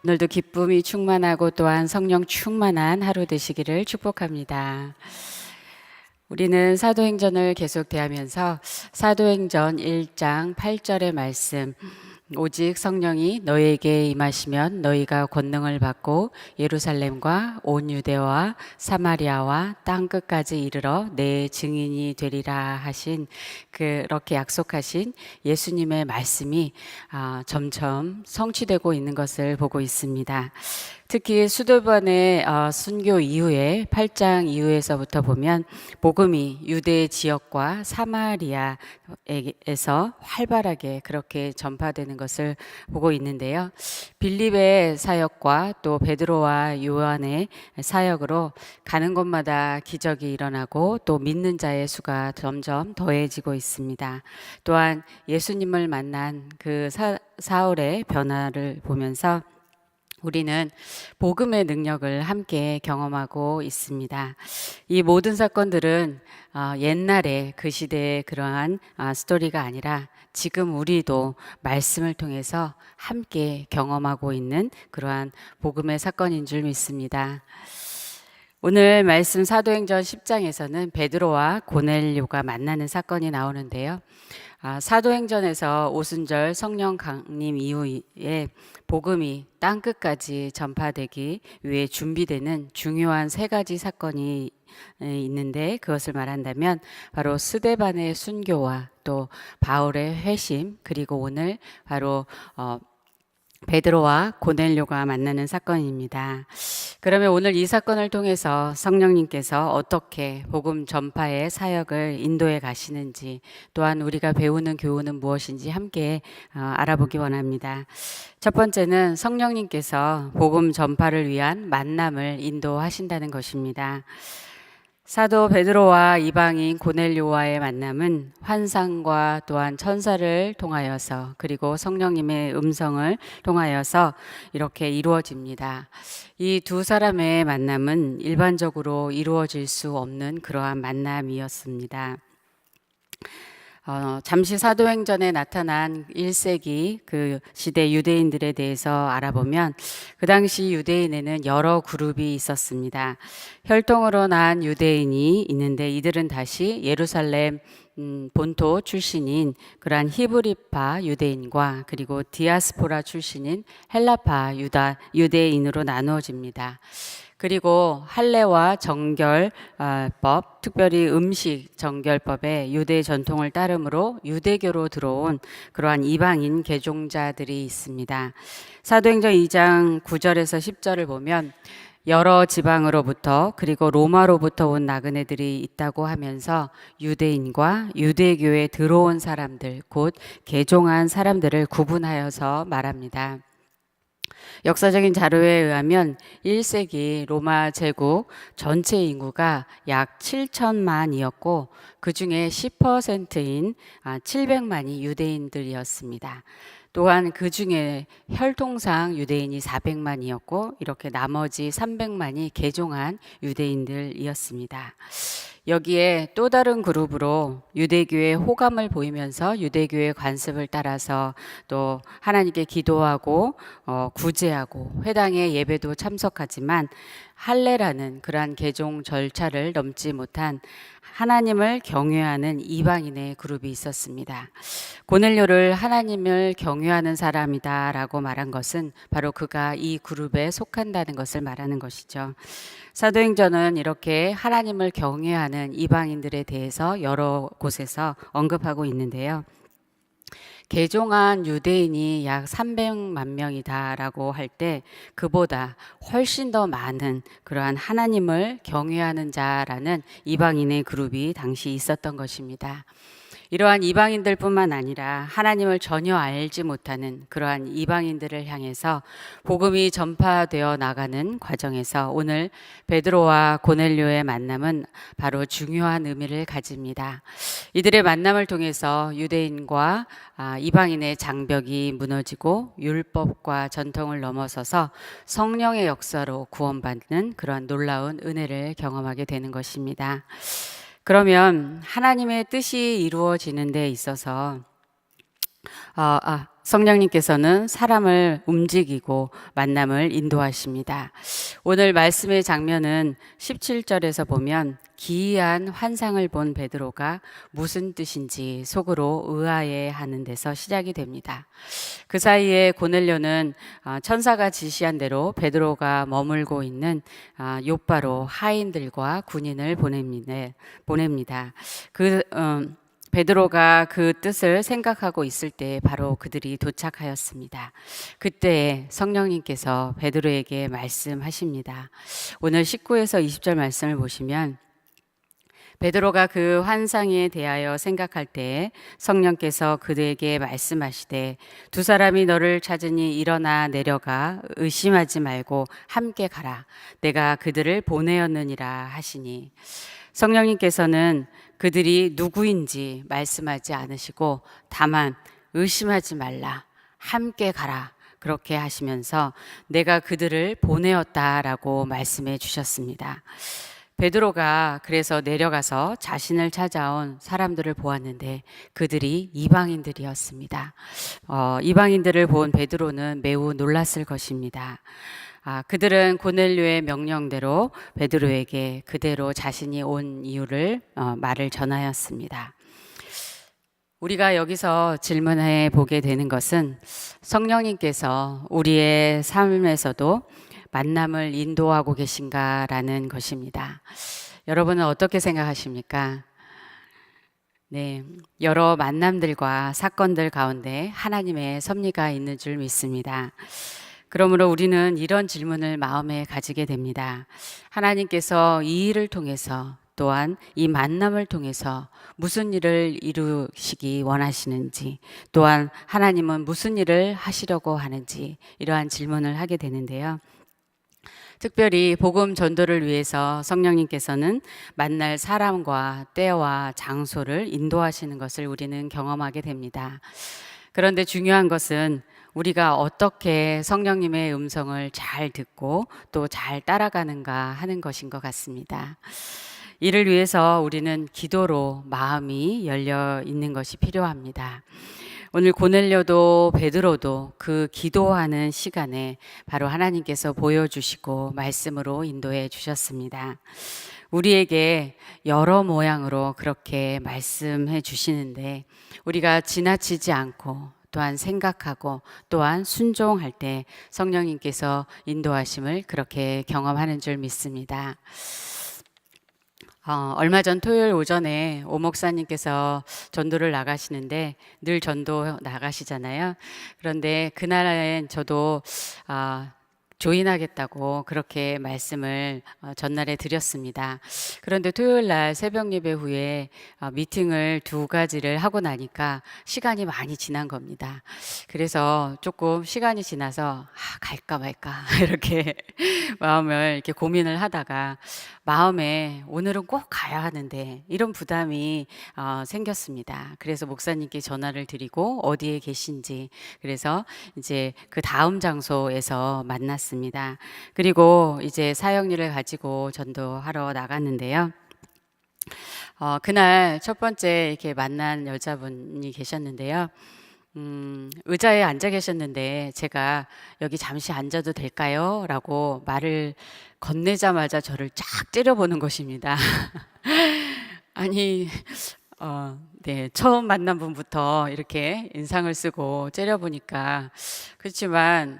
오늘도 기쁨이 충만하고 또한 성령 충만한 하루 되시기를 축복합니다. 우리는 사도행전을 계속 대하면서 사도행전 1장 8절의 말씀, 오직 성령이 너희에게 임하시면 너희가 권능을 받고 예루살렘과 온 유대와 사마리아와 땅 끝까지 이르러 내 증인이 되리라 하신, 그렇게 약속하신 예수님의 말씀이 점점 성취되고 있는 것을 보고 있습니다. 특히 수도반의 순교 이후에 8장 이후에서부터 보면 복음이 유대 지역과 사마리아에서 활발하게 그렇게 전파되는 것을 보고 있는데요. 빌립의 사역과 또 베드로와 요한의 사역으로 가는 곳마다 기적이 일어나고 또 믿는 자의 수가 점점 더해지고 있습니다. 또한 예수님을 만난 그 사울의 변화를 보면서 우리는 복음의 능력을 함께 경험하고 있습니다. 이 모든 사건들은 옛날에 그 시대의 그러한 스토리가 아니라 지금 우리도 말씀을 통해서 함께 경험하고 있는 그러한 복음의 사건인 줄 믿습니다. 오늘 말씀 사도행전 10장에서는 베드로와 고넬료가 만나는 사건이 나오는데요. 사도행전에서 오순절 성령 강림 이후에 복음이 땅끝까지 전파되기 위해 준비되는 중요한 세 가지 사건이 있는데, 그것을 말한다면 바로 스데반의 순교와 또 바울의 회심, 그리고 오늘 바로 베드로와 고넬료가 만나는 사건입니다. 그러면 오늘 이 사건을 통해서 성령님께서 어떻게 복음 전파의 사역을 인도해 가시는지, 또한 우리가 배우는 교훈은 무엇인지 함께 알아보기 원합니다. 첫 번째는 성령님께서 복음 전파를 위한 만남을 인도하신다는 것입니다. 사도 베드로와 이방인 고넬료와의 만남은 환상과 또한 천사를 통하여서, 그리고 성령님의 음성을 통하여서 이렇게 이루어집니다. 이 두 사람의 만남은 일반적으로 이루어질 수 없는 그러한 만남이었습니다. 잠시 사도행전에 나타난 1세기 그 시대 유대인들에 대해서 알아보면, 그 당시 유대인에는 여러 그룹이 있었습니다. 혈통으로 난 유대인이 있는데, 이들은 다시 예루살렘 본토 출신인 그러한 히브리파 유대인과 그리고 디아스포라 출신인 헬라파 유대인으로 나누어집니다. 그리고 할례와 정결법, 특별히 음식 정결법의 유대 전통을 따름으로 유대교로 들어온 그러한 이방인 개종자들이 있습니다. 사도행전 2장 9절에서 10절을 보면 여러 지방으로부터 그리고 로마로부터 온 나그네들이 있다고 하면서 유대인과 유대교에 들어온 사람들, 곧 개종한 사람들을 구분하여서 말합니다. 역사적인 자료에 의하면 1세기 로마 제국 전체 인구가 약 7천만이었고, 그 중에 10%인 700만이 유대인들이었습니다. 또한 그 중에 혈통상 유대인이 400만이었고, 이렇게 나머지 300만이 개종한 유대인들이었습니다. 여기에 또 다른 그룹으로 유대교에 호감을 보이면서 유대교의 관습을 따라서 또 하나님께 기도하고 구제하고 회당의 예배도 참석하지만 할례라는 그러한 개종 절차를 넘지 못한 하나님을 경외하는 이방인의 그룹이 있었습니다. 고넬료를 하나님을 경외하는 사람이다라고 말한 것은 바로 그가 이 그룹에 속한다는 것을 말하는 것이죠. 사도행전은 이렇게 하나님을 경외하는 이방인들에 대해서 여러 곳에서 언급하고 있는데요. 개종한 유대인이 약 300만 명이다라고 할 때 그보다 훨씬 더 많은 그러한 하나님을 경외하는 자라는 이방인의 그룹이 당시 있었던 것입니다. 이러한 이방인들뿐만 아니라 하나님을 전혀 알지 못하는 그러한 이방인들을 향해서 복음이 전파되어 나가는 과정에서 오늘 베드로와 고넬료의 만남은 바로 중요한 의미를 가집니다. 이들의 만남을 통해서 유대인과 이방인의 장벽이 무너지고 율법과 전통을 넘어서서 성령의 역사로 구원받는 그러한 놀라운 은혜를 경험하게 되는 것입니다. 그러면 하나님의 뜻이 이루어지는 데 있어서 성령님께서는 사람을 움직이고 만남을 인도하십니다. 오늘 말씀의 장면은 17절에서 보면 기이한 환상을 본 베드로가 무슨 뜻인지 속으로 의아해 하는 데서 시작이 됩니다. 그 사이에 고넬료는 천사가 지시한 대로 베드로가 머물고 있는 욥바로 하인들과 군인을 보냅니다. 베드로가 그 뜻을 생각하고 있을 때 바로 그들이 도착하였습니다. 그때 성령님께서 베드로에게 말씀하십니다. 오늘 19에서 20절 말씀을 보시면 베드로가 그 환상에 대하여 생각할 때 성령께서 그에게 말씀하시되 두 사람이 너를 찾으니 일어나 내려가 의심하지 말고 함께 가라. 내가 그들을 보내었느니라 하시니 성령님께서는 그들이 누구인지 말씀하지 않으시고 다만 의심하지 말라. 함께 가라. 그렇게 하시면서 내가 그들을 보내었다라고 말씀해 주셨습니다. 베드로가 그래서 내려가서 자신을 찾아온 사람들을 보았는데 그들이 이방인들이었습니다. 이방인들을 본 베드로는 매우 놀랐을 것입니다. 그들은 고넬료의 명령대로 베드로에게 그대로 자신이 온 이유를 말을 전하였습니다. 우리가 여기서 질문해 보게 되는 것은 성령님께서 우리의 삶에서도 만남을 인도하고 계신가라는 것입니다. 여러분은 어떻게 생각하십니까? 네, 여러 만남들과 사건들 가운데 하나님의 섭리가 있는 줄 믿습니다. 그러므로 우리는 이런 질문을 마음에 가지게 됩니다. 하나님께서 이 일을 통해서 또한 이 만남을 통해서 무슨 일을 이루시기 원하시는지, 또한 하나님은 무슨 일을 하시려고 하는지 이러한 질문을 하게 되는데요. 특별히 복음 전도를 위해서 성령님께서는 만날 사람과 때와 장소를 인도하시는 것을 우리는 경험하게 됩니다. 그런데 중요한 것은 우리가 어떻게 성령님의 음성을 잘 듣고 또 잘 따라가는가 하는 것인 것 같습니다. 이를 위해서 우리는 기도로 마음이 열려 있는 것이 필요합니다. 오늘 고넬료도 베드로도 그 기도하는 시간에 바로 하나님께서 보여주시고 말씀으로 인도해 주셨습니다. 우리에게 여러 모양으로 그렇게 말씀해 주시는데 우리가 지나치지 않고 또한 생각하고 또한 순종할 때 성령님께서 인도하심을 그렇게 경험하는 줄 믿습니다. 얼마 전 토요일 오전에 오 목사님께서 전도를 나가시는데 늘 전도 나가시잖아요. 그런데 그날엔 저도 조인하겠다고 그렇게 말씀을 전날에 드렸습니다. 그런데 토요일 날 새벽 예배 후에 미팅을 두 가지를 하고 나니까 시간이 많이 지난 겁니다. 그래서 조금 시간이 지나서 갈까 말까 이렇게 마음을 이렇게 고민을 하다가 마음에 오늘은 꼭 가야 하는데 이런 부담이 생겼습니다. 그래서 목사님께 전화를 드리고 어디에 계신지 그래서 이제 그 다음 장소에서 만났습니다. 그리고 이제 사역일을 가지고 전도하러 나갔는데요. 그날 첫 번째 이렇게 만난 여자분이 계셨는데요. 의자에 앉아 계셨는데 제가 여기 잠시 앉아도 될까요? 라고 말을 건네자마자 저를 쫙 째려보는 것입니다. 아니, 네, 처음 만난 분부터 이렇게 인상을 쓰고 째려보니까 그렇지만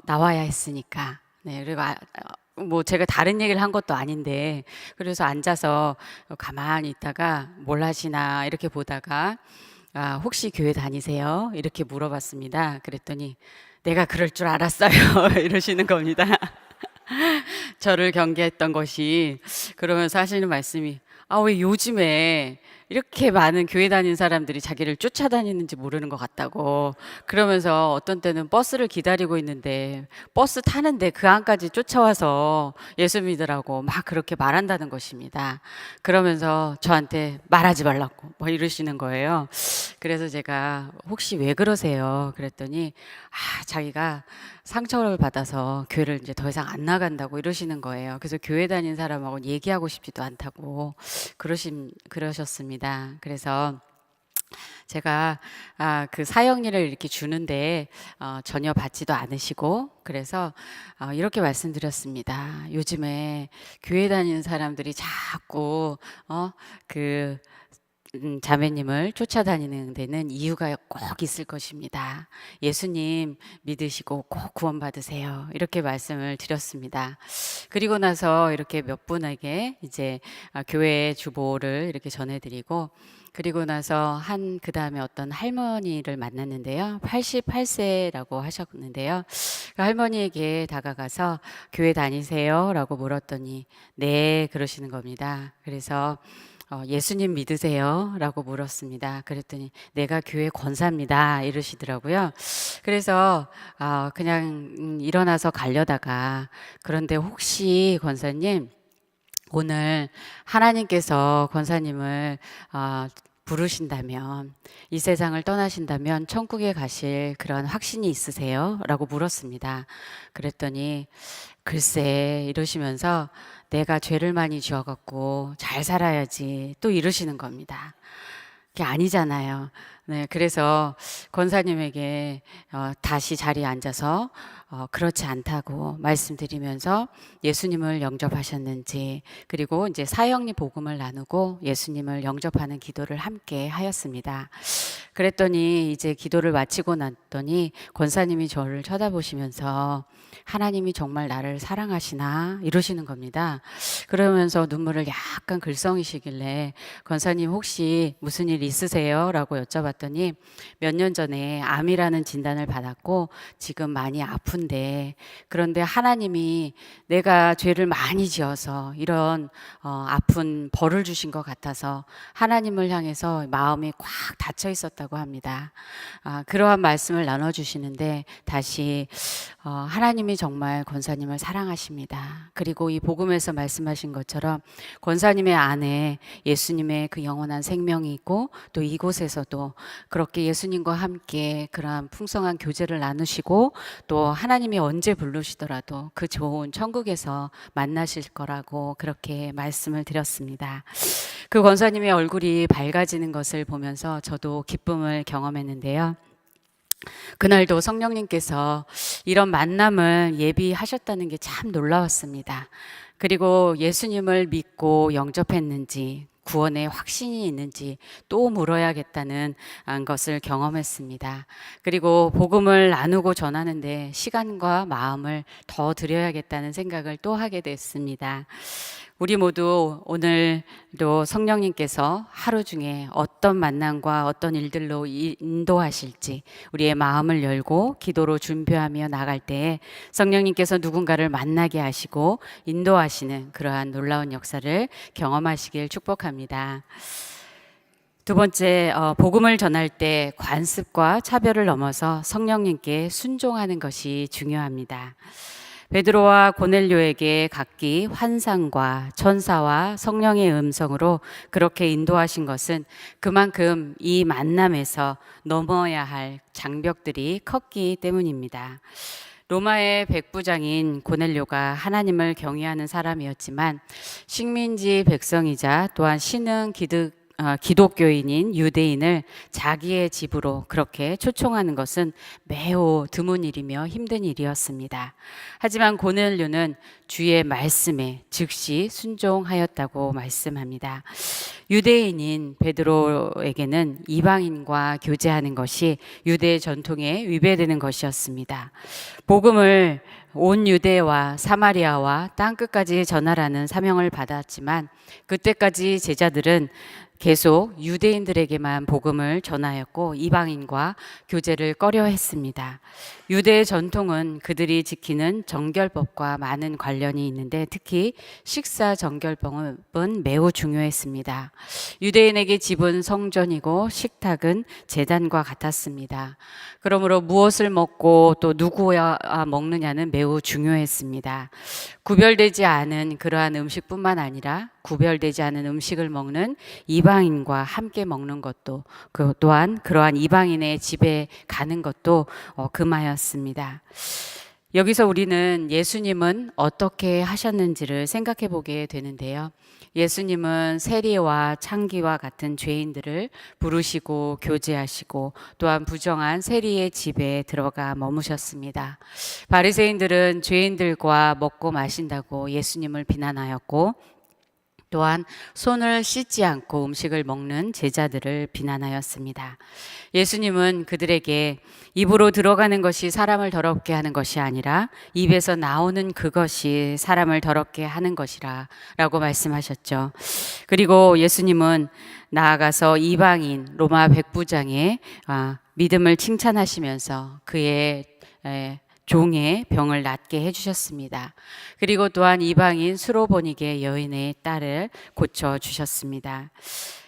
나와야 했으니까. 네, 그리고 뭐 제가 다른 얘기를 한 것도 아닌데 그래서 앉아서 가만히 있다가 뭘 하시나 이렇게 보다가 혹시 교회 다니세요? 이렇게 물어봤습니다. 그랬더니 내가 그럴 줄 알았어요. 이러시는 겁니다. 저를 경계했던 것이 그러면서 하시는 말씀이 왜 요즘에 이렇게 많은 교회 다니는 사람들이 자기를 쫓아다니는지 모르는 것 같다고 그러면서 어떤 때는 버스를 기다리고 있는데 버스 타는데 그 안까지 쫓아와서 예수 믿으라고 막 그렇게 말한다는 것입니다. 그러면서 저한테 말하지 말라고 뭐 이러시는 거예요. 그래서 제가 혹시 왜 그러세요? 그랬더니 자기가 상처를 받아서 교회를 이제 더 이상 안 나간다고 이러시는 거예요. 그래서 교회 다니는 사람하고 얘기하고 싶지도 않다고 그러셨습니다. 그래서 제가 그 사형리를 이렇게 주는데 전혀 받지도 않으시고 그래서 이렇게 말씀드렸습니다. 요즘에 교회 다니는 사람들이 자꾸 그 자매님을 쫓아다니는 데는 이유가 꼭 있을 것입니다. 예수님 믿으시고 꼭 구원받으세요. 이렇게 말씀을 드렸습니다. 그리고 나서 이렇게 몇 분에게 이제 교회 주보를 이렇게 전해드리고 그리고 나서 그 다음에 어떤 할머니를 만났는데요. 88세라고 하셨는데요. 그 할머니에게 다가가서 교회 다니세요? 라고 물었더니 네, 그러시는 겁니다. 그래서 예수님 믿으세요? 라고 물었습니다. 그랬더니 내가 교회 권사입니다. 이러시더라고요. 그래서 그냥 일어나서 가려다가 그런데 혹시 권사님 오늘 하나님께서 권사님을 부르신다면 이 세상을 떠나신다면 천국에 가실 그런 확신이 있으세요? 라고 물었습니다. 그랬더니 글쎄 이러시면서 내가 죄를 많이 지어갖고 잘 살아야지 또 이러시는 겁니다. 그게 아니잖아요. 네, 그래서 권사님에게 다시 자리에 앉아서 그렇지 않다고 말씀드리면서 예수님을 영접하셨는지 그리고 이제 사형리 복음을 나누고 예수님을 영접하는 기도를 함께 하였습니다. 그랬더니 이제 기도를 마치고 났더니 권사님이 저를 쳐다보시면서 하나님이 정말 나를 사랑하시나 이러시는 겁니다. 그러면서 눈물을 약간 글썽이시길래 권사님 혹시 무슨 일 있으세요? 라고 여쭤봤더니 몇 년 전에 암이라는 진단을 받았고 지금 많이 아픈데 그런데 하나님이 내가 죄를 많이 지어서 이런 아픈 벌을 주신 것 같아서 하나님을 향해서 마음이 꽉 닫혀 있었다고 합니다. 그러한 말씀을 나눠주시는데 다시 하나님이 정말 권사님을 사랑하십니다. 그리고 이 복음에서 말씀하신 것처럼 권사님의 안에 예수님의 그 영원한 생명이 있고 또 이곳에서도 그렇게 예수님과 함께 그러한 풍성한 교제를 나누시고 또 하나님이 언제 부르시더라도 그 좋은 천국에서 만나실 거라고 그렇게 말씀을 드렸습니다. 그 권사님의 얼굴이 밝아지는 것을 보면서 저도 기쁨을 경험했는데요. 그날도 성령님께서 이런 만남을 예비하셨다는 게 참 놀라웠습니다. 그리고 예수님을 믿고 영접했는지 구원의 확신이 있는지 또 물어야겠다는 것을 경험했습니다. 그리고 복음을 나누고 전하는데 시간과 마음을 더 드려야겠다는 생각을 또 하게 됐습니다. 우리 모두 오늘도 성령님께서 하루 중에 어떤 만남과 어떤 일들로 인도하실지 우리의 마음을 열고 기도로 준비하며 나갈 때에 성령님께서 누군가를 만나게 하시고 인도하시는 그러한 놀라운 역사를 경험하시길 축복합니다. 두 번째, 복음을 전할 때 관습과 차별을 넘어서 성령님께 순종하는 것이 중요합니다. 베드로와 고넬료에게 각기 환상과 천사와 성령의 음성으로 그렇게 인도하신 것은 그만큼 이 만남에서 넘어야 할 장벽들이 컸기 때문입니다. 로마의 백부장인 고넬료가 하나님을 경외하는 사람이었지만 식민지 백성이자 또한 신흥 기독교인인 유대인을 자기의 집으로 그렇게 초청하는 것은 매우 드문 일이며 힘든 일이었습니다. 하지만 고넬료는 주의 말씀에 즉시 순종하였다고 말씀합니다. 유대인인 베드로에게는 이방인과 교제하는 것이 유대 전통에 위배되는 것이었습니다. 복음을 온 유대와 사마리아와 땅끝까지 전하라는 사명을 받았지만 그때까지 제자들은 계속 유대인들에게만 복음을 전하였고 이방인과 교제를 꺼려했습니다. 유대의 전통은 그들이 지키는 정결법과 많은 관련이 있는데 특히 식사 정결법은 매우 중요했습니다. 유대인에게 집은 성전이고 식탁은 제단과 같았습니다. 그러므로 무엇을 먹고 또 누구와 먹느냐는 매우 중요했습니다. 구별되지 않은 그러한 음식뿐만 아니라 구별되지 않은 음식을 먹는 이방인과 함께 먹는 것도 또한 그러한 이방인의 집에 가는 것도 금하였습니다. 여기서 우리는 예수님은 어떻게 하셨는지를 생각해 보게 되는데요. 예수님은 세리와 창기와 같은 죄인들을 부르시고 교제하시고 또한 부정한 세리의 집에 들어가 머무셨습니다. 바리새인들은 죄인들과 먹고 마신다고 예수님을 비난하였고 또한 손을 씻지 않고 음식을 먹는 제자들을 비난하였습니다. 예수님은 그들에게 입으로 들어가는 것이 사람을 더럽게 하는 것이 아니라 입에서 나오는 그것이 사람을 더럽게 하는 것이라 라고 말씀하셨죠. 그리고 예수님은 나아가서 이방인 로마 백부장의 믿음을 칭찬하시면서 그의 종의 병을 낫게 해주셨습니다. 그리고 또한 이방인 수로보니게 여인의 딸을 고쳐주셨습니다.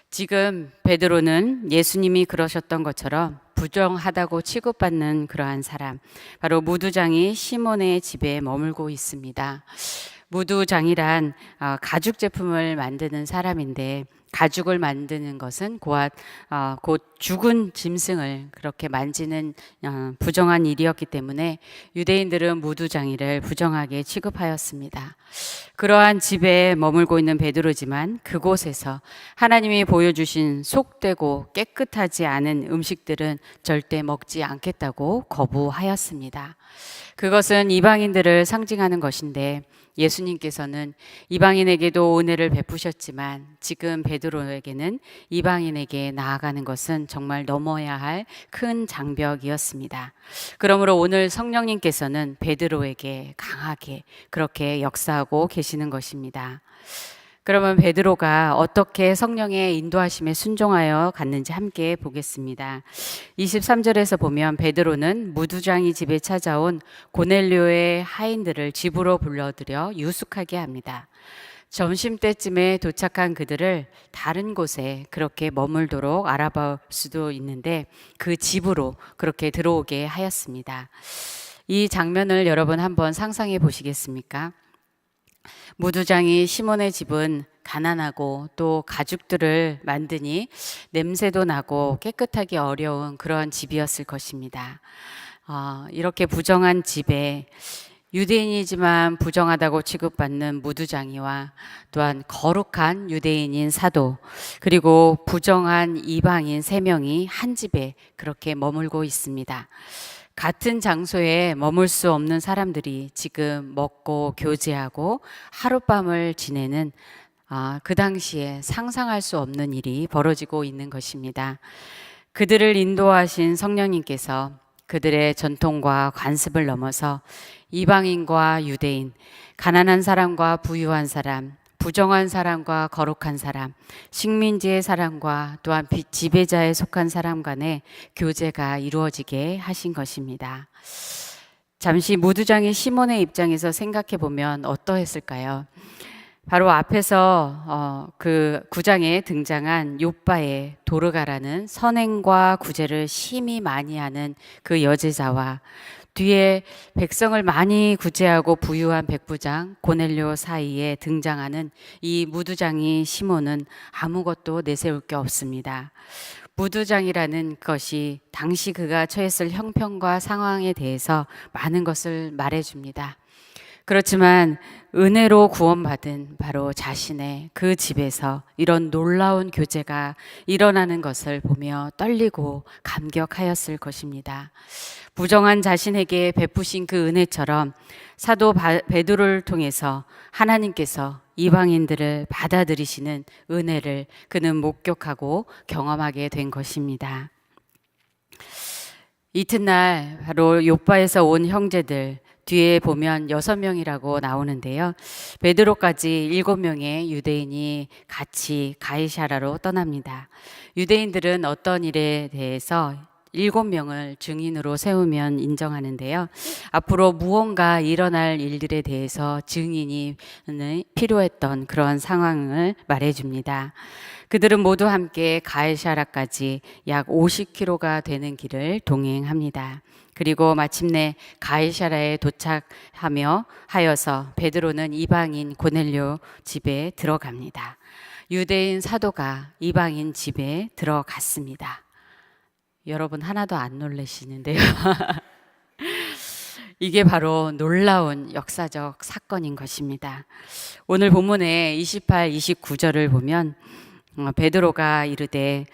지금 베드로는 예수님이 그러셨던 것처럼 부정하다고 취급받는 그러한 사람, 바로 무두장이 시몬의 집에 머물고 있습니다. 무두장이란 가죽 제품을 만드는 사람인데, 가죽을 만드는 것은 곧 죽은 짐승을 그렇게 만지는 부정한 일이었기 때문에 유대인들은 무두장이를 부정하게 취급하였습니다. 그러한 집에 머물고 있는 베드로지만 그곳에서 하나님이 보여주신 속되고 깨끗하지 않은 음식들은 절대 먹지 않겠다고 거부하였습니다. 그것은 이방인들을 상징하는 것인데, 예수님께서는 이방인에게도 은혜를 베푸셨지만 지금 베드로에게는 이방인에게 나아가는 것은 정말 넘어야 할 큰 장벽이었습니다. 그러므로 오늘 성령님께서는 베드로에게 강하게 그렇게 역사하고 계시는 것입니다. 그러면 베드로가 어떻게 성령의 인도하심에 순종하여 갔는지 함께 보겠습니다. 23절에서 보면 베드로는 무두장이 집에 찾아온 고넬료의 하인들을 집으로 불러들여 유숙하게 합니다. 점심때쯤에 도착한 그들을 다른 곳에 그렇게 머물도록 알아볼 수도 있는데 그 집으로 그렇게 들어오게 하였습니다. 이 장면을 여러분 한번 상상해 보시겠습니까? 무두장이 시몬의 집은 가난하고 또 가죽들을 만드니 냄새도 나고 깨끗하기 어려운 그런 집이었을 것입니다. 이렇게 부정한 집에 유대인이지만 부정하다고 취급받는 무두장이와 또한 거룩한 유대인인 사도, 그리고 부정한 이방인 3명이 한 집에 그렇게 머물고 있습니다. 같은 장소에 머물 수 없는 사람들이 지금 먹고 교제하고 하룻밤을 지내는 그 당시에 상상할 수 없는 일이 벌어지고 있는 것입니다. 그들을 인도하신 성령님께서 그들의 전통과 관습을 넘어서 이방인과 유대인, 가난한 사람과 부유한 사람, 부정한 사람과 거룩한 사람, 식민지의 사람과 또한 지배자에 속한 사람 간의 교제가 이루어지게 하신 것입니다. 잠시 무두장의 시몬의 입장에서 생각해 보면 어떠했을까요? 바로 앞에서 그 9장에 등장한 욥바의 도르가라는 선행과 구제를 심히 많이 하는 그 여제자와 뒤에 백성을 많이 구제하고 부유한 백부장 고넬료 사이에 등장하는 이 무두장이 시몬은 아무것도 내세울 게 없습니다. 무두장이라는 것이 당시 그가 처했을 형편과 상황에 대해서 많은 것을 말해줍니다. 그렇지만 은혜로 구원받은 바로 자신의 그 집에서 이런 놀라운 교제가 일어나는 것을 보며 떨리고 감격하였을 것입니다. 부정한 자신에게 베푸신 그 은혜처럼 사도 베드로를 통해서 하나님께서 이방인들을 받아들이시는 은혜를 그는 목격하고 경험하게 된 것입니다. 이튿날 바로 욥바에서 온 형제들 뒤에 보면 6명이라고 나오는데요. 베드로까지 7명의 유대인이 같이 가이사라로 떠납니다. 유대인들은 어떤 일에 대해서 7명을 증인으로 세우면 인정하는데요. 앞으로 무언가 일어날 일들에 대해서 증인이 필요했던 그런 상황을 말해줍니다. 그들은 모두 함께 가이사라까지 약 50km가 되는 길을 동행합니다. 그리고 마침내 가이사라에 하여서 베드로는 이방인 고넬료 집에 들어갑니다. 유대인 사도가 이방인 집에 들어갔습니다. 여러분 하나도 안 놀라시는데요. 이게 바로 놀라운 역사적 사건인 것입니다. 오늘 본문의 28, 29절을 보면 베드로가 이르되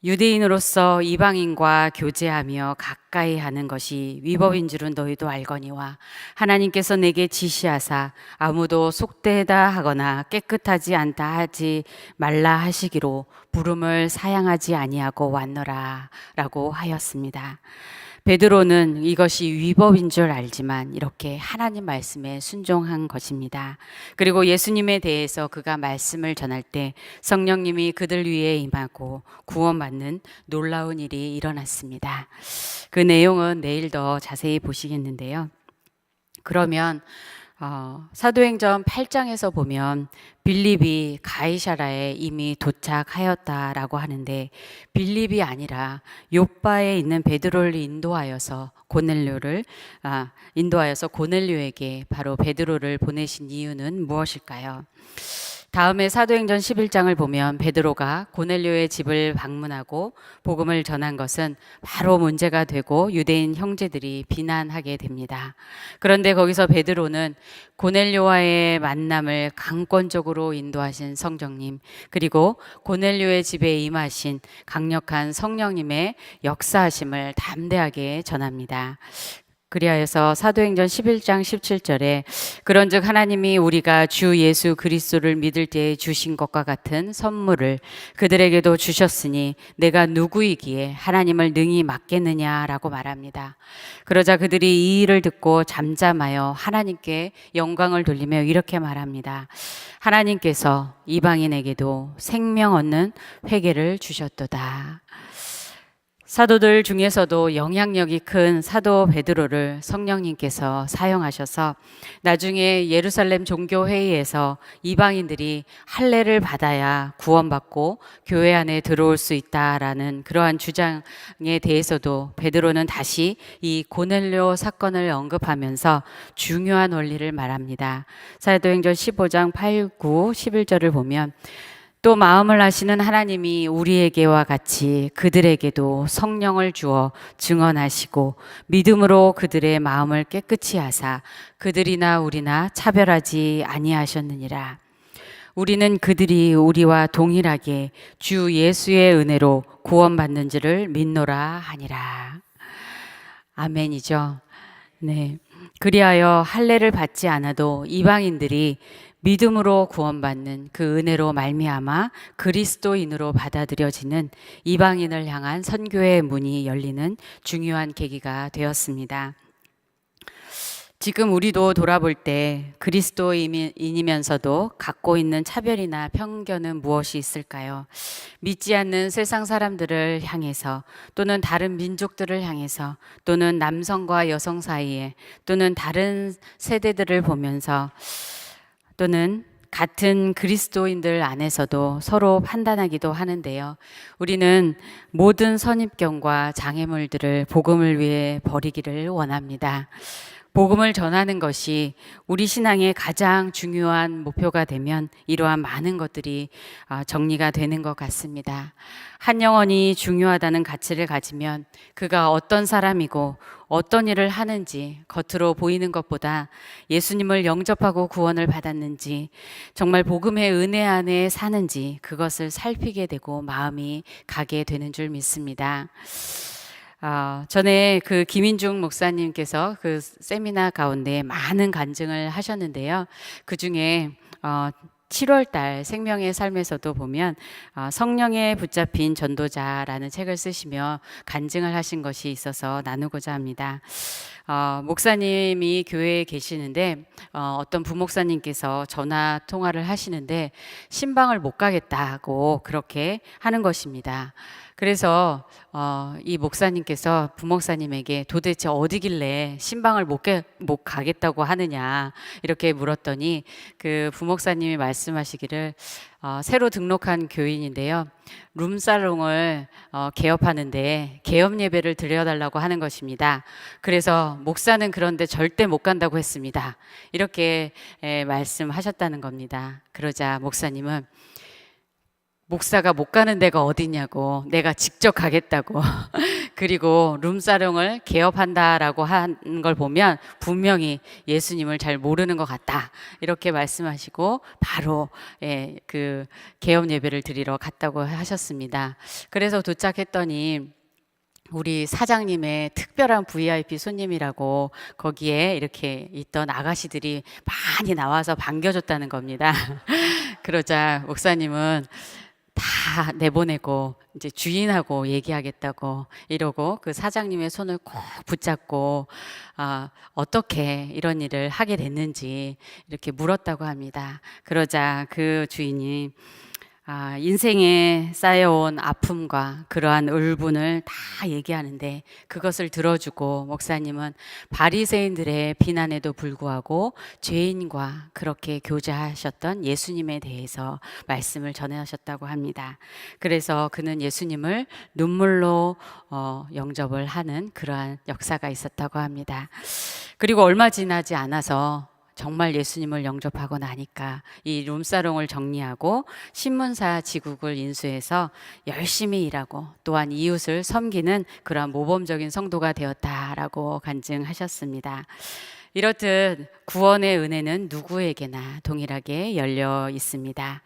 유대인으로서 이방인과 교제하며 가까이 하는 것이 위법인 줄은 너희도 알거니와 하나님께서 내게 지시하사 아무도 속되다 하거나 깨끗하지 않다 하지 말라 하시기로 부름을 사양하지 아니하고 왔노라 라고 하였습니다. 베드로는 이것이 위법인 줄 알지만 이렇게 하나님 말씀에 순종한 것입니다. 그리고 예수님에 대해서 그가 말씀을 전할 때 성령님이 그들 위에 임하고 구원받는 놀라운 일이 일어났습니다. 그 내용은 내일 더 자세히 보시겠는데요. 그러면 사도행전 8장에서 보면 빌립이 가이사라에 이미 도착하였다라고 하는데 빌립이 아니라 욥바에 있는 베드로를 인도하여서 고넬료에게 바로 베드로를 보내신 이유는 무엇일까요? 다음에 사도행전 11장을 보면 베드로가 고넬료의 집을 방문하고 복음을 전한 것은 바로 문제가 되고 유대인 형제들이 비난하게 됩니다. 그런데 거기서 베드로는 고넬료와의 만남을 강권적으로 인도하신 성령님, 그리고 고넬료의 집에 임하신 강력한 성령님의 역사하심을 담대하게 전합니다. 그리하여서 사도행전 11장 17절에 그런즉 하나님이 우리가 주 예수 그리스도를 믿을 때에 주신 것과 같은 선물을 그들에게도 주셨으니 내가 누구이기에 하나님을 능히 맡겠느냐라고 말합니다. 그러자 그들이 이 일을 듣고 잠잠하여 하나님께 영광을 돌리며 이렇게 말합니다. 하나님께서 이방인에게도 생명 얻는 회개를 주셨도다. 사도들 중에서도 영향력이 큰 사도 베드로를 성령님께서 사용하셔서 나중에 예루살렘 종교회의에서 이방인들이 할례를 받아야 구원받고 교회 안에 들어올 수 있다라는 그러한 주장에 대해서도 베드로는 다시 이 고넬료 사건을 언급하면서 중요한 원리를 말합니다. 사도행전 15장 8, 9, 11절을 보면 또 마음을 아시는 하나님이 우리에게와 같이 그들에게도 성령을 주어 증언하시고 믿음으로 그들의 마음을 깨끗이 하사 그들이나 우리나 차별하지 아니하셨느니라. 우리는 그들이 우리와 동일하게 주 예수의 은혜로 구원받는지를 믿노라 하니라. 아멘이죠. 네. 그리하여 할례를 받지 않아도 이방인들이 믿음으로 구원받는 그 은혜로 말미암아 그리스도인으로 받아들여지는 이방인을 향한 선교의 문이 열리는 중요한 계기가 되었습니다. 지금 우리도 돌아볼 때 그리스도인이면서도 갖고 있는 차별이나 편견은 무엇이 있을까요? 믿지 않는 세상 사람들을 향해서 또는 다른 민족들을 향해서 또는 남성과 여성 사이에 또는 다른 세대들을 보면서 또는 같은 그리스도인들 안에서도 서로 판단하기도 하는데요. 우리는 모든 선입견과 장애물들을 복음을 위해 버리기를 원합니다. 복음을 전하는 것이 우리 신앙의 가장 중요한 목표가 되면 이러한 많은 것들이 정리가 되는 것 같습니다. 한 영혼이 중요하다는 가치를 가지면 그가 어떤 사람이고 어떤 일을 하는지 겉으로 보이는 것보다 예수님을 영접하고 구원을 받았는지 정말 복음의 은혜 안에 사는지 그것을 살피게 되고 마음이 가게 되는 줄 믿습니다. 전에 그 김인중 목사님께서 그 세미나 가운데 많은 간증을 하셨는데요. 그 중에 7월 달 생명의 삶에서도 보면 성령에 붙잡힌 전도자라는 책을 쓰시며 간증을 하신 것이 있어서 나누고자 합니다. 목사님이 교회에 계시는데 어떤 부목사님께서 전화 통화를 하시는데 신방을 못 가겠다고 그렇게 하는 것입니다. 그래서 이 목사님께서 부목사님에게 도대체 어디길래 신방을 못 가겠다고 하느냐 이렇게 물었더니 그 부목사님이 말씀하시기를 새로 등록한 교인인데요. 룸살롱을 개업하는데 개업 예배를 드려달라고 하는 것입니다. 그래서 목사는 그런데 절대 못 간다고 했습니다. 이렇게 말씀하셨다는 겁니다. 그러자 목사님은 목사가 못 가는 데가 어디냐고 내가 직접 가겠다고 그 그리고 룸사롱을 개업한다라고 한 걸 보면 분명히 예수님을 잘 모르는 것 같다. 이렇게 말씀하시고 바로 그 개업 예배를 드리러 갔다고 하셨습니다. 그래서 도착했더니 우리 사장님의 특별한 VIP 손님이라고 거기에 이렇게 있던 아가씨들이 많이 나와서 반겨줬다는 겁니다. 그러자 목사님은 다 내보내고 이제 주인하고 얘기하겠다고 이러고 그 사장님의 손을 꼭 붙잡고 어떻게 이런 일을 하게 됐는지 이렇게 물었다고 합니다. 그러자 그 주인이 인생에 쌓여온 아픔과 그러한 울분을 다 얘기하는데 그것을 들어주고 목사님은 바리새인들의 비난에도 불구하고 죄인과 그렇게 교제하셨던 예수님에 대해서 말씀을 전하셨다고 합니다. 그래서 그는 예수님을 눈물로 영접을 하는 그러한 역사가 있었다고 합니다. 그리고 얼마 지나지 않아서 정말 예수님을 영접하고 나니까 이 룸사롱을 정리하고 신문사 지국을 인수해서 열심히 일하고 또한 이웃을 섬기는 그러한 모범적인 성도가 되었다라고 간증하셨습니다. 이렇듯 구원의 은혜는 누구에게나 동일하게 열려 있습니다.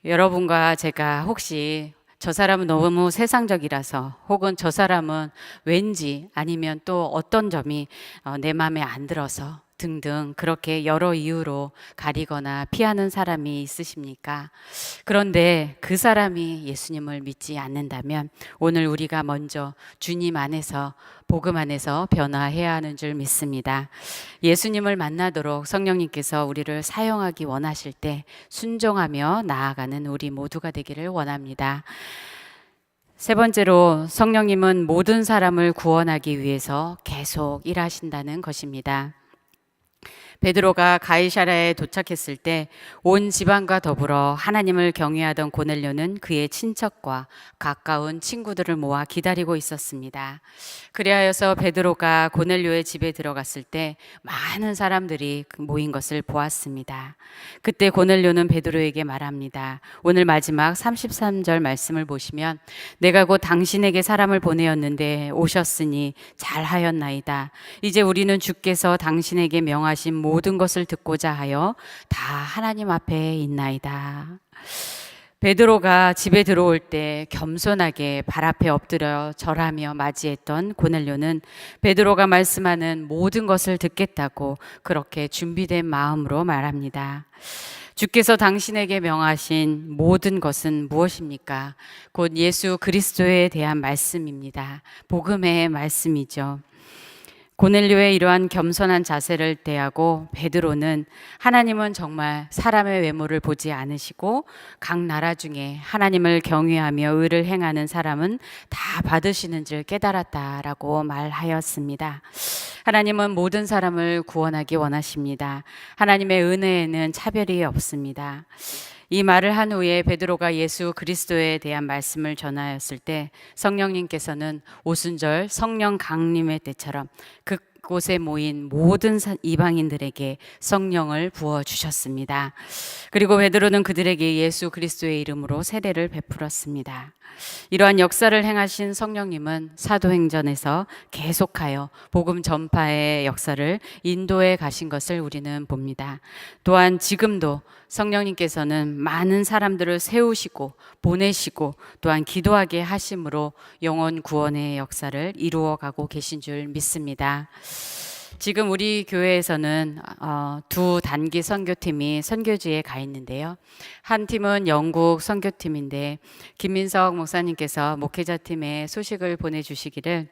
여러분과 제가 혹시 저 사람은 너무 세상적이라서 혹은 저 사람은 왠지 아니면 또 어떤 점이 내 마음에 안 들어서 등등 그렇게 여러 이유로 가리거나 피하는 사람이 있으십니까? 그런데 그 사람이 예수님을 믿지 않는다면 오늘 우리가 먼저 주님 안에서 복음 안에서 변화해야 하는 줄 믿습니다. 예수님을 만나도록 성령님께서 우리를 사용하기 원하실 때 순종하며 나아가는 우리 모두가 되기를 원합니다. 세 번째로 성령님은 모든 사람을 구원하기 위해서 계속 일하신다는 것입니다. 베드로가 가이사랴에 도착했을 때 온 집안과 더불어 하나님을 경외하던 고넬료는 그의 친척과 가까운 친구들을 모아 기다리고 있었습니다. 그리하여서 베드로가 고넬료의 집에 들어갔을 때 많은 사람들이 모인 것을 보았습니다. 그때 고넬료는 베드로에게 말합니다. 오늘 마지막 33절 말씀을 보시면 내가 곧 당신에게 사람을 보내었는데 오셨으니 잘하였나이다. 이제 우리는 주께서 당신에게 명하신 모든 것을 듣고자 하여 다 하나님 앞에 있나이다. 베드로가 집에 들어올 때 겸손하게 발 앞에 엎드려 절하며 맞이했던 고넬료는 베드로가 말씀하는 모든 것을 듣겠다고 그렇게 준비된 마음으로 말합니다. 주께서 당신에게 명하신 모든 것은 무엇입니까? 곧 예수 그리스도에 대한 말씀입니다. 복음의 말씀이죠. 고넬료의 이러한 겸손한 자세를 대하고 베드로는 하나님은 정말 사람의 외모를 보지 않으시고 각 나라 중에 하나님을 경외하며 의를 행하는 사람은 다 받으시는 줄 깨달았다라고 말하였습니다. 하나님은 모든 사람을 구원하기 원하십니다. 하나님의 은혜에는 차별이 없습니다. 이 말을 한 후에 베드로가 예수 그리스도에 대한 말씀을 전하였을 때 성령님께서는 오순절 성령 강림의 때처럼 그곳에 모인 모든 이방인들에게 성령을 부어주셨습니다. 그리고 베드로는 그들에게 예수 그리스도의 이름으로 세례를 베풀었습니다. 이러한 역사를 행하신 성령님은 사도행전에서 계속하여 복음 전파의 역사를 인도해 가신 것을 우리는 봅니다. 또한 지금도 성령님께서는 많은 사람들을 세우시고 보내시고 또한 기도하게 하심으로 영혼 구원의 역사를 이루어가고 계신 줄 믿습니다. 지금 우리 교회에서는 두 단기 선교팀이 선교지에 가 있는데요. 한 팀은 영국 선교팀인데 김민석 목사님께서 목회자팀에 소식을 보내주시기를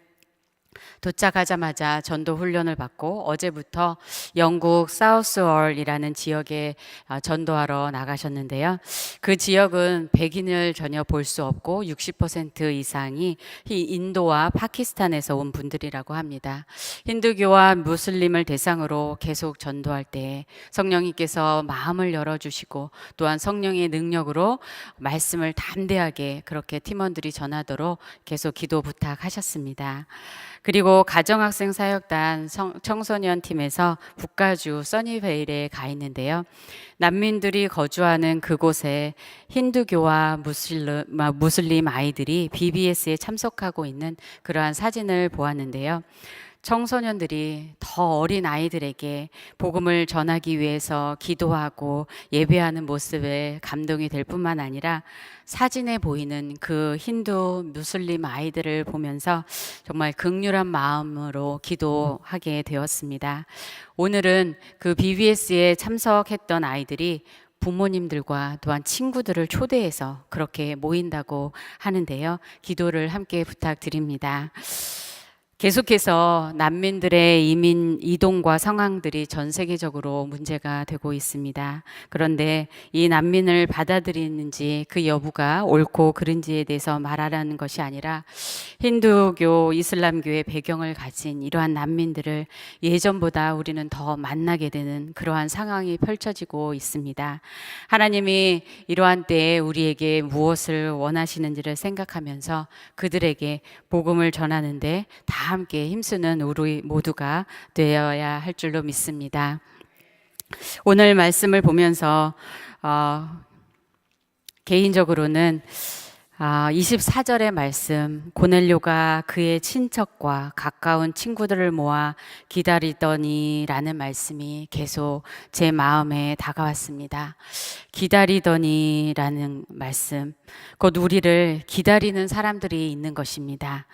도착하자마자 전도 훈련을 받고 어제부터 영국 사우스월이라는 지역에 전도하러 나가셨는데요. 그 지역은 백인을 전혀 볼 수 없고 60% 이상이 인도와 파키스탄에서 온 분들이라고 합니다. 힌두교와 무슬림을 대상으로 계속 전도할 때 성령님께서 마음을 열어주시고 또한 성령의 능력으로 말씀을 담대하게 그렇게 팀원들이 전하도록 계속 기도 부탁하셨습니다. 그리고 가정학생 사역단 청소년 팀에서 북가주 써니베일에 가 있는데요. 난민들이 거주하는 그곳에 힌두교와 무슬림 아이들이 BBS에 참석하고 있는 그러한 사진을 보았는데요. 청소년들이 더 어린 아이들에게 복음을 전하기 위해서 기도하고 예배하는 모습에 감동이 될 뿐만 아니라 사진에 보이는 그 힌두 무슬림 아이들을 보면서 정말 극률한 마음으로 기도하게 되었습니다. 오늘은 그 BBS에 참석했던 아이들이 부모님들과 또한 친구들을 초대해서 그렇게 모인다고 하는데요. 기도를 함께 부탁드립니다. 계속해서 난민들의 이동과 상황들이 전 세계적으로 문제가 되고 있습니다. 그런데 이 난민을 받아들이는지 그 여부가 옳고 그른지에 대해서 말하라는 것이 아니라 힌두교, 이슬람교의 배경을 가진 이러한 난민들을 예전보다 우리는 더 만나게 되는 그러한 상황이 펼쳐지고 있습니다. 하나님이 이러한 때에 우리에게 무엇을 원하시는지를 생각하면서 그들에게 복음을 전하는데 다 함께 힘쓰는 우리 모두가 되어야 할 줄로 믿습니다. 오늘 말씀을 보면서 개인적으로는 24절의 말씀, 고넬료가 그의 친척과 가까운 친구들을 모아 기다리더니 라는 말씀이 계속 제 마음에 다가왔습니다. 기다리더니 라는 말씀, 곧 우리를 기다리는 사람들이 있는 것입니다.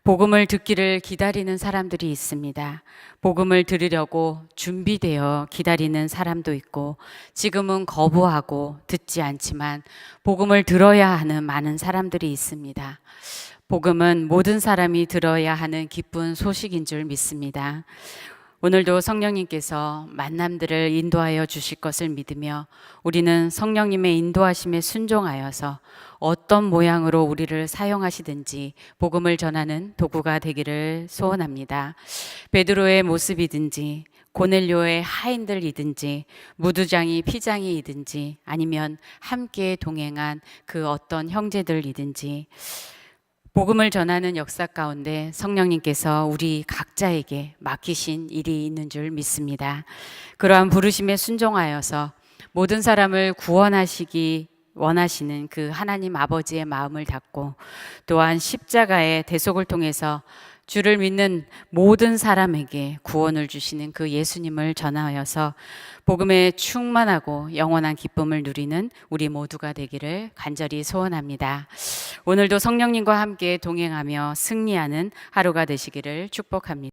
복음을 듣기를 기다리는 사람들이 있습니다. 복음을 들으려고 준비되어 기다리는 사람도 있고 지금은 거부하고 듣지 않지만 복음을 들어야 하는 많은 사람들이 있습니다. 복음은 모든 사람이 들어야 하는 기쁜 소식인 줄 믿습니다. 오늘도 성령님께서 만남들을 인도하여 주실 것을 믿으며 우리는 성령님의 인도하심에 순종하여서 어떤 모양으로 우리를 사용하시든지 복음을 전하는 도구가 되기를 소원합니다. 베드로의 모습이든지 고넬료의 하인들이든지 무두장이 피장이이든지 아니면 함께 동행한 그 어떤 형제들이든지 복음을 전하는 역사 가운데 성령님께서 우리 각자에게 맡기신 일이 있는 줄 믿습니다. 그러한 부르심에 순종하여서 모든 사람을 구원하시기 원하시는 그 하나님 아버지의 마음을 닫고 또한 십자가의 대속을 통해서 주를 믿는 모든 사람에게 구원을 주시는 그 예수님을 전하여서 복음에 충만하고 영원한 기쁨을 누리는 우리 모두가 되기를 간절히 소원합니다. 오늘도 성령님과 함께 동행하며 승리하는 하루가 되시기를 축복합니다.